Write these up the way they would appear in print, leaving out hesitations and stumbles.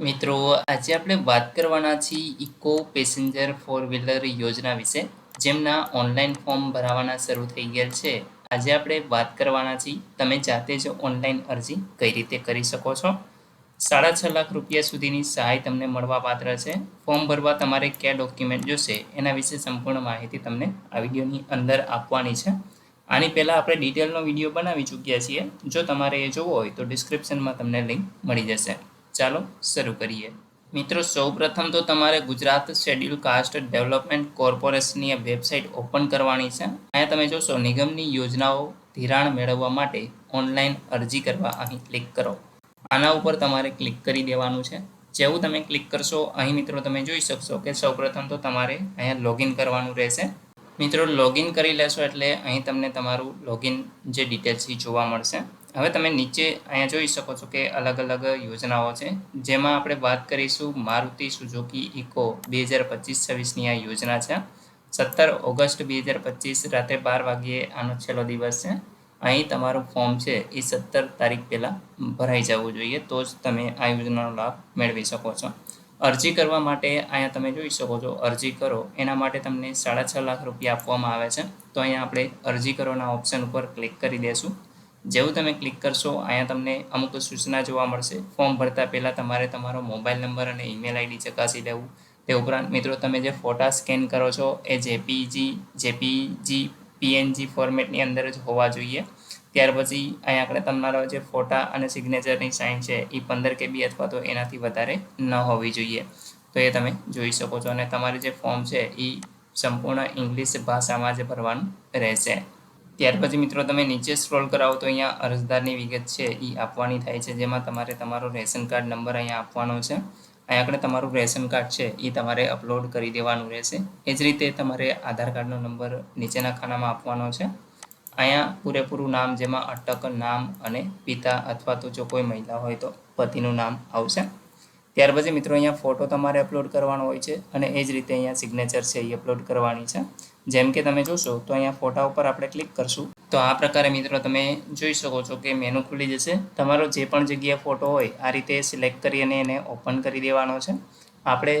મિત્રો, આજે આપણે વાત કરવાના છીએ ઇકો પેસેન્જર ફોર વ્હીલર યોજના વિશે, જેમના ઓનલાઈન ફોર્મ ભરાવાના શરૂ થઈ ગયા છે. આજે આપણે વાત કરવાના છીએ તમે જાતે જ ઓનલાઈન અરજી કઈ રીતે કરી શકો છો. 6.5 લાખ રૂપિયા સુધીની સહાય તમને મળવા પાત્ર છે. ફોર્મ ભરવા તમારે કયા ડોક્યુમેન્ટ જોશે એના વિશે સંપૂર્ણ માહિતી તમને આ વિડીયોની અંદર આપવાની છે. આની પહેલાં આપણે ડિટેલનો વિડીયો બનાવી ચૂક્યા છીએ. જો તમારે એ જોવો હોય તો ડિસ્ક્રિપ્શનમાં તમને લિંક મળી જશે. ચાલો શરૂ કરીએ. મિત્રો, સૌપ્રથમ તો તમારે ગુજરાત શેડ્યુલ કાસ્ટ ડેવલપમેન્ટ કોર્પોરેશનની વેબસાઇટ ઓપન કરવાની છે. અહીંયા તમે જોશો નિગમની યોજનાઓ ધિરાણ મેળવવા માટે ઓનલાઈન અરજી કરવા અહીં ક્લિક કરો. આના ઉપર તમારે ક્લિક કરી દેવાનું છે. જેવું તમે ક્લિક કરશો અહીં મિત્રો તમે જોઈ શકશો કે સૌપ્રથમ તો તમારે અહીંયા લોગિન કરવાનું રહેશે. મિત્રો, લોગિન કરી લેશો એટલે અહીં તમને તમારું લોગિન જે ડિટેલ્સ જોવા મળશે. હવે તમે નીચે અહીંયા જોઈ શકો છો કે અલગ અલગ યોજનાઓ છે, જેમાં આપણે વાત કરીશું મારુતિ સુઝુકી ઇકો 2025-26ની આ યોજના છે. 17 ઓગસ્ટ 2025 રાત્રે 12 વાગ્યે આનો છેલ્લો દિવસ છે. અહીં તમારું ફોર્મ છે એ 17 તારીખ પહેલાં ભરાઈ જવું જોઈએ, તો જ તમે આ યોજનાનો લાભ મેળવી શકો છો. અરજી કરવા માટે અહીંયા તમે જોઈ શકો છો અરજી કરો એના માટે તમને 6.5 લાખ રૂપિયા આપવામાં આવે છે. તો અહીંયા આપણે અરજી કરોના ઓપ્શન ઉપર ક્લિક કરી દઈશું. જેવું તમે ક્લિક કરશો અહીંયા તમને અમુક સૂચના જોવા મળશે. ફોર્મ ભરતા પહેલાં તમારે તમારો મોબાઈલ નંબર અને ઈમેલ આઈડી ચકાસી લેવું. તે ઉપરાંત મિત્રો તમે જે ફોટા સ્કેન કરો છો એ જેપીજી પીએનજી ફોર્મેટની અંદર જ હોવા જોઈએ. ત્યાર પછી અહીંયા આપણે તમારા જે ફોટા અને સિગ્નેચરની સાઇન છે એ 15 KB અથવા તો એનાથી વધારે ન હોવી જોઈએ. તો એ તમે જોઈ શકો છો. અને તમારે જે ફોર્મ છે એ સંપૂર્ણ ઇંગ્લિશ ભાષામાં જ ભરવાનું રહેશે. ત્યાર પછી મિત્રો તમે નીચે સ્ક્રોલ કરાવો તો અહીંયા અરજદારની વિગત છે એ આપવાની થાય છે, જેમાં તમારે તમારો રેશન કાર્ડ નંબર અહીંયા આપવાનો છે. અહીંયા આગળ તમારું રેશન કાર્ડ છે એ તમારે અપલોડ કરી દેવાનું રહેશે. એ જ રીતે તમારે આધાર કાર્ડનો નંબર નીચેના ખાનામાં આપવાનો છે. અહીંયા પૂરેપૂરું નામ, જેમાં અટક નામ અને પિતા અથવા તો જો કોઈ મહિલા હોય તો પતિનું નામ આવશે. ત્યાર પછી મિત્રો અહીંયા ફોટો તમારે અપલોડ કરવાનો હોય છે અને એ જ રીતે અહીંયા સિગ્નેચર છે એ અપલોડ કરવાની છે. જેમ કે તમે જોશો તો અહીંયા ફોટા ઉપર આપણે ક્લિક કરશું તો આ પ્રકારે મિત્રો તમે જોઈ શકો છો કે મેનુ ખુલી જશે. તમારો જે પણ જગ્યાએ ફોટો હોય આ રીતે સિલેક્ટ કરી અને એને ઓપન કરી દેવાનો છે. આપણે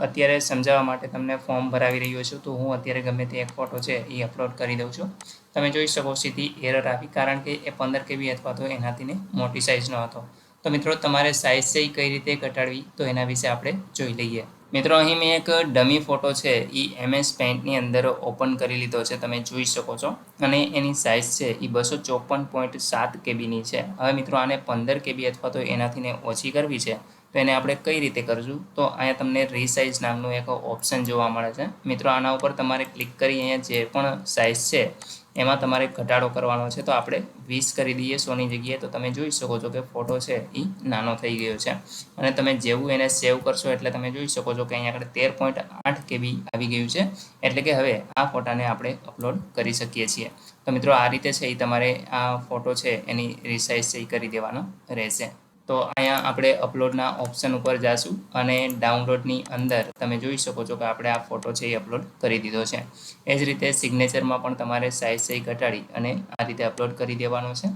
અત્યારે સમજાવવા માટે તમને ફોર્મ ભરાવી રહ્યો છું, તો હું અત્યારે ગમે તે એક ફોટો છે એ અપલોડ કરી દઉં છું. તમે જોઈ શકો સીધી એરર આવી, કારણ કે એ 15 KB અથવા તો એનાથી મોટી સાઇઝનો હતો. તો મિત્રો તમારે સાઇઝ છે એ કઈ રીતે ઘટાડવી તો એના વિશે આપણે જોઈ લઈએ. મિત્રો, અહીં મેં એક ડમી ફોટો છે એ MS પેઇન્ટની અંદર ઓપન કરી લીધો છે, તમે જોઈ શકો છો. અને એની સાઇઝ છે એ 254.7 KBની છે. હવે મિત્રો આને 15 KB અથવા તો એનાથી ઓછી કરવી છે, તો એને આપણે કઈ રીતે કરશું તો અહીંયા તમને રીસાઇઝ નામનું એક ઓપ્શન જોવા મળે છે. મિત્રો આના ઉપર તમારે ક્લિક કરી અહીંયા જે પણ સાઇઝ છે એમાં તમારે ઘટાડો કરવાનો છે. તો આપણે 20 કરી દઈએ 100ની જગ્યાએ. તો તમે જોઈ શકો છો કે ફોટો છે એ નાનો થઈ ગયો છે. અને તમે જેવું એને સેવ કરશો એટલે તમે જોઈ શકો છો કે અહીંયા આગળ 13.8 KB આવી ગયું છે. એટલે કે હવે આ ફોટાને આપણે અપલોડ કરી શકીએ છીએ. તો મિત્રો આ રીતે છે એ તમારે આ ફોટો છે એની રીસાઇઝ છે એ કરી દેવાનો રહેશે. તો અહીંયા આપણે અપલોડના ઓપ્શન ઉપર જઈશું અને ડાઉનલોડની અંદર તમે જોઈ શકો છો કે આપણે આ ફોટો છે એ અપલોડ કરી દીધો છે. એ જ રીતે સિગ્નેચરમાં પણ તમારે સાઇઝ છે ઘટાડી અને આ રીતે અપલોડ કરી દેવાનો છે.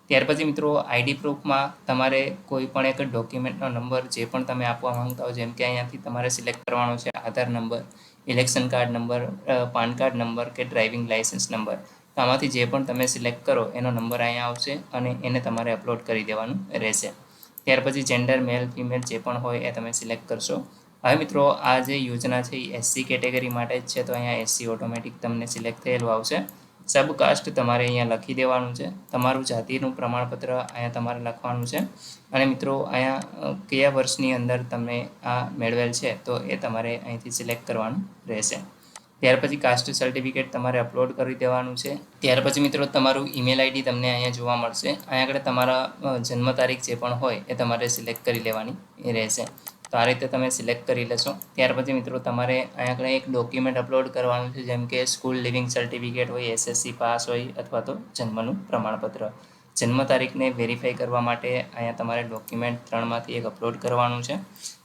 ત્યાર પછી મિત્રો આઈડી પ્રૂફમાં તમારે કોઈ પણ એક ડોક્યુમેન્ટનો નંબર જે પણ તમે આપવા માંગતા હો, જેમ કે અહીંયાથી તમારે સિલેક્ટ કરવાનો છે Aadhaar number, election card number, PAN card number કે ડ્રાઇવિંગ લાઇસન્સ નંબર. તો આમાંથી જે પણ તમે સિલેક્ટ કરો એનો નંબર અહીંયા આવશે અને એને તમારે અપલોડ કરી દેવાનું રહેશે. ત્યાર પછી જેન્ડર મેલ ફિમેલ જે પણ હોય એ તમે સિલેક્ટ કરશો. હવે મિત્રો આ જે યોજના છે એ SC કેટેગરી માટે જ છે, તો અહીંયા SC ઓટોમેટિક તમને સિલેક્ટ થયેલું આવશે. સબકાસ્ટ તમારે અહીંયા લખી દેવાનું છે. તમારું જાતિનું પ્રમાણપત્ર અહીંયા તમારે લખવાનું છે. અને મિત્રો અહીંયા કયા વર્ષની અંદર તમે આ મેળવેલ છે તો એ તમારે અહીંથી સિલેક્ટ કરવાનું રહેશે. ત્યાર પછી કાસ્ટ સર્ટિફિકેટ તમારે અપલોડ કરી દેવાનું છે. ત્યાર પછી મિત્રો તમારું ઈમેલ આઈડી તમને અહીંયા જોવા મળશે. અહીંયા આગળ તમારા જન્મ તારીખ જે પણ હોય એ તમારે સિલેક્ટ કરી લેવાની રહેશે. તો આ રીતે તમે સિલેક્ટ કરી લેશો. ત્યાર પછી મિત્રો તમારે અહીંયા આગળ એક ડોક્યુમેન્ટ અપલોડ કરવાનું છે, જેમ કે સ્કૂલ લિવિંગ સર્ટિફિકેટ હોય, SSC પાસ હોય અથવા તો જન્મનું પ્રમાણપત્ર. જન્મ તારીખને વેરીફાઈ કરવા માટે અહીંયા તમારે ડોક્યુમેન્ટ 3માંથી એક અપલોડ કરવાનું છે.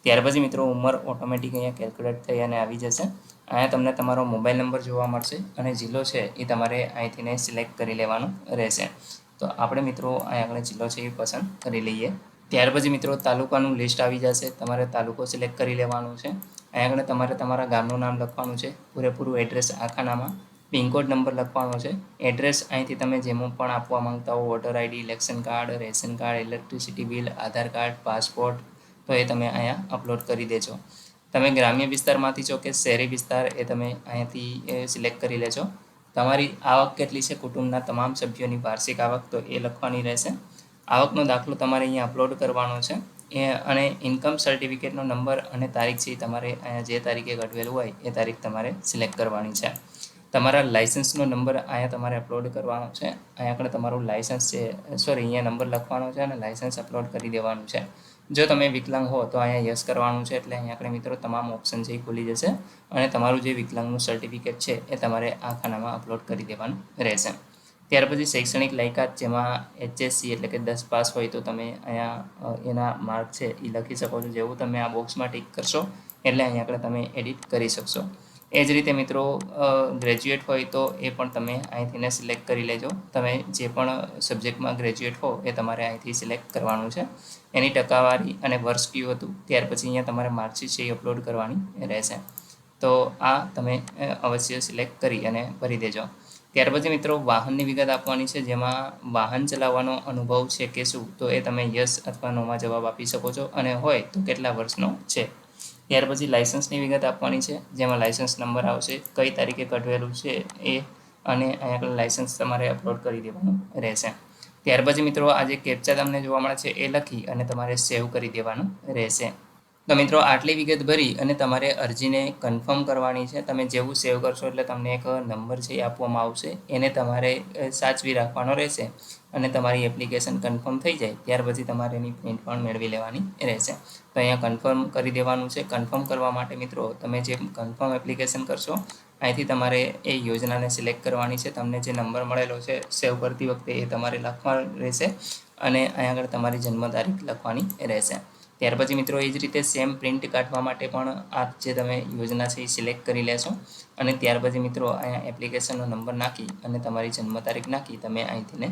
ત્યાર પછી મિત્રો ઉંમર ઓટોમેટિક અહીંયા કેલ્ક્યુલેટ થઈ અને આવી જશે. અહીંયા તમને તમારો મોબાઈલ નંબર જોવા મળશે અને જિલ્લો છે એ તમારે અહીંથી સિલેક્ટ કરી લેવાનો રહેશે. તો આપણે મિત્રો અહીંયા આગળ જિલ્લો છે એ પસંદ કરી લઈએ. ત્યાર પછી મિત્રો તાલુકાનું લિસ્ટ આવી જશે. તમારે તાલુકો સિલેક્ટ કરી લેવાનું છે. અહીંયા આગળ તમારે તમારા ગામનું નામ લખવાનું છે, પૂરેપૂરું એડ્રેસ આખા નામમાં, પિનકોડ નંબર લખવાનો છે. એડ્રેસ અહીંથી તમે જેમાં પણ આપવા માંગતા હો, voter ID, election card, ration card, electricity bill, Aadhaar card, passport, તો એ તમે અહીંયા અપલોડ કરી દેજો. તમે ગ્રામ્ય વિસ્તારમાંથી છો કે શહેરી વિસ્તાર, એ તમે અહીંયાથી સિલેક્ટ કરી લેજો. તમારી આવક કેટલી છે, કુટુંબના તમામ સભ્યોની વાર્ષિક આવક, તો એ લખવાની રહેશે. આવકનો દાખલો તમારે અહીંયા અપલોડ કરવાનો છે. અને ઇન્કમ સર્ટિફિકેટનો નંબર અને તારીખ છે, તમારે અહીંયા જે તારીખે કઢવેલું હોય એ તારીખ તમારે સિલેક્ટ કરવાની છે. તમારા લાઇસન્સનો નંબર અહીંયા તમારે અપલોડ કરવાનો છે. અહીંયા આગળ તમારું લાઇસન્સ છે, અહીંયા નંબર લખવાનો છે અને લાઇસન્સ અપલોડ કરી દેવાનું છે. જો તમે વિકલાંગ હો તો અહીંયા યસ કરવાનું છે, એટલે અહીંયા આગળ મિત્રો તમામ ઓપ્શન છે એ ખુલી જશે અને તમારું જે વિકલાંગનું સર્ટિફિકેટ છે એ તમારે આ ખાનામાં અપલોડ કરી દેવાનું રહેશે. ત્યાર પછી શૈક્ષણિક લાયકાત, જેમાં HSC એટલે કે 10 પાસ હોય તો તમે અહીંયા એના માર્ક છે એ લખી શકો છો. જેવું તમે આ બોક્સમાં ટિક કરશો એટલે અહીંયા આગળ તમે એડિટ કરી શકશો. એ જ રીતે મિત્રો ગ્રેજ્યુએટ હોય તો એ પણ તમે અહીંથીને સિલેક્ટ કરી લેજો. તમે જે પણ સબ્જેક્ટમાં ગ્રેજ્યુએટ હો એ તમારે અહીંથી સિલેક્ટ કરવાનું છે. એની ટકાવારી અને વર્ષ કયું હતું, ત્યાર પછી અહીંયા તમારે માર્કશીટ છે એ અપલોડ કરવાની રહેશે. તો આ તમે અવશ્ય સિલેક્ટ કરી અને ભરી દેજો. ત્યાર પછી મિત્રો વાહનની વિગત આપવાની છે, જેમાં વાહન ચલાવવાનો અનુભવ છે કે શું, તો એ તમે યસ અથવા નોમાં જવાબ આપી શકો છો, અને હોય તો કેટલા વર્ષનો છે. ત્યાર પછી લાઇસન્સની વિગત આપવાની છે, જેમાં લાઇસન્સ નંબર આવશે, કઈ તારીખે કઢવેલું છે એ, અને અહીંયા આગળ લાઇસન્સ તમારે અપલોડ કરી દેવાનું રહેશે. ત્યાર પછી મિત્રો આ જે કેપ્ચા તમને જોવા મળે છે એ લખી અને તમારે સેવ કરી દેવાનું રહેશે. તો મિત્રો આટલી વિગત ભરી અને તમારે અરજીને કન્ફર્મ કરવાની છે. તમે જેવું સેવ કરશો એટલે તમને એક નંબર છે એ આપવામાં આવશે, એને તમારે સાચવી રાખવાનો રહેશે. અને તમારી એપ્લિકેશન કન્ફર્મ થઈ જાય ત્યાર પછી તમારે એની પ્રિન્ટ પણ મેળવી લેવાની રહેશે. તો અહીંયા કન્ફર્મ કરી દેવાનું છે. કન્ફર્મ કરવા માટે મિત્રો તમે જે કન્ફર્મ એપ્લિકેશન કરશો અહીંથી તમારે એ યોજનાને સિલેક્ટ કરવાની છે. તમને જે નંબર મળેલો છે સેવ કરતી વખતે એ તમારે લખવાનો રહેશે અને અહીંયા આગળ તમારી જન્મ તારીખ લખવાની રહેશે. ત્યાર પછી મિત્રો એ જ રીતે સેમ પ્રિન્ટ કાઢવા માટે પણ આ જે તમે યોજના છે એ સિલેક્ટ કરી લેશો અને ત્યાર પછી મિત્રો અહીંયા એપ્લિકેશનનો નંબર નાખી અને તમારી જન્મ તારીખ નાખી તમે અહીંથીને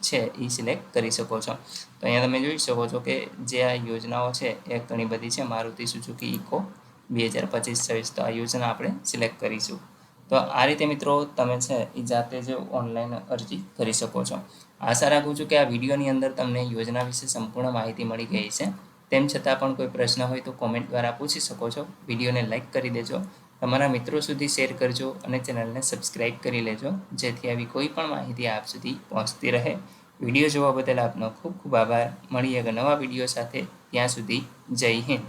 છે એ સિલેક્ટ કરી શકો છો. તો અહીંયા તમે જોઈ શકો છો કે જે આ યોજનાઓ છે એ ઘણી બધી છે. મારુતિ સુઝુકી ઇકો 2025-26, તો આ યોજના આપણે સિલેક્ટ કરીશું. તો આ રીતે મિત્રો તમે છે એ જાતે જ ઓનલાઈન અરજી કરી શકો છો. આશા રાખું છું કે આ વિડીયોની અંદર તમને યોજના વિશે સંપૂર્ણ માહિતી મળી ગઈ છે. તેમ છતાં પણ કોઈ પ્રશ્ન હોય તો કોમેન્ટ દ્વારા પૂછી શકો છો. વિડીયોને લાઇક કરી દેજો, તમારા મિત્રો સુધી શેર કરજો અને ચેનલને સબસ્ક્રાઈબ કરી લેજો, જેથી આવી કોઈ પણ માહિતી આપ સુધી પહોંચતી રહે. વિડીયો જોવા બદલ આપનો ખૂબ ખૂબ આભાર. મળીએ એક નવા વિડીયો સાથે. ત્યાં સુધી જય હિન્દ.